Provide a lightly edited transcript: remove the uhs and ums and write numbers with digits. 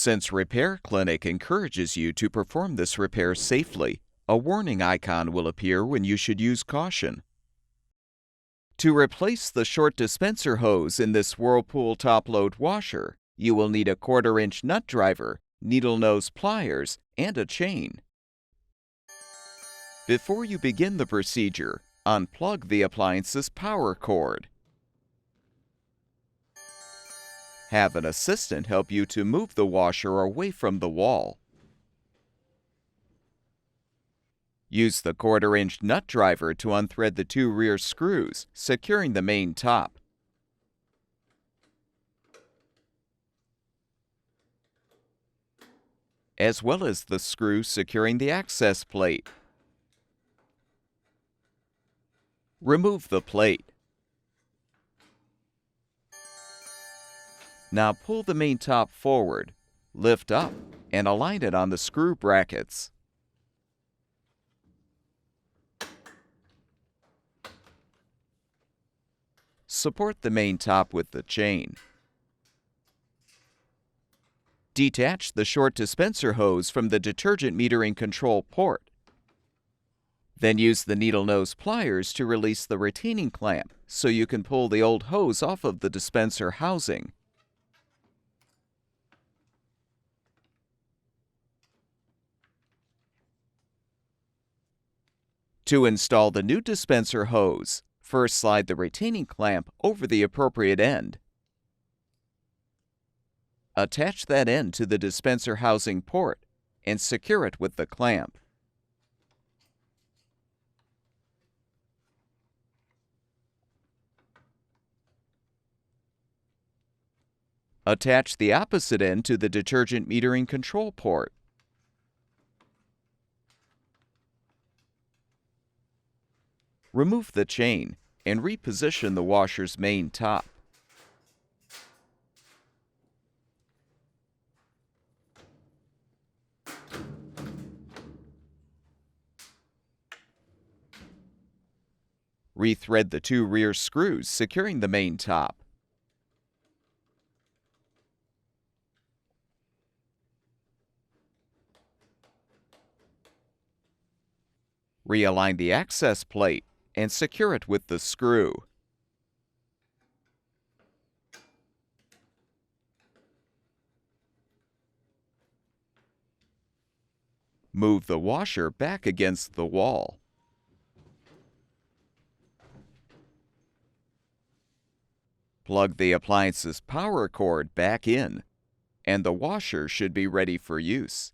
Since Repair Clinic encourages you to perform this repair safely, a warning icon will appear when you should use caution. To replace the short dispenser hose in this Whirlpool top-load washer, you will need a 1/4-inch nut driver, needle nose pliers, and a chain. Before you begin the procedure, unplug the appliance's power cord. Have an assistant help you to move the washer away from the wall. Use the 1/4-inch nut driver to unthread the 2 rear screws, securing the main top. As well as the screw securing the access plate. Remove the plate. Now pull the main top forward, lift up, and align it on the screw brackets. Support the main top with the chain. Detach the short dispenser hose from the detergent metering control port. Then use the needle nose pliers to release the retaining clamp so you can pull the old hose off of the dispenser housing. To install the new dispenser hose, first slide the retaining clamp over the appropriate end. Attach that end to the dispenser housing port and secure it with the clamp. Attach the opposite end to the detergent metering control port. Remove the chain and reposition the washer's main top. Rethread the 2 rear screws securing the main top. Realign the access plate and secure it with the screw. Move the washer back against the wall. Plug the appliance's power cord back in, and the washer should be ready for use.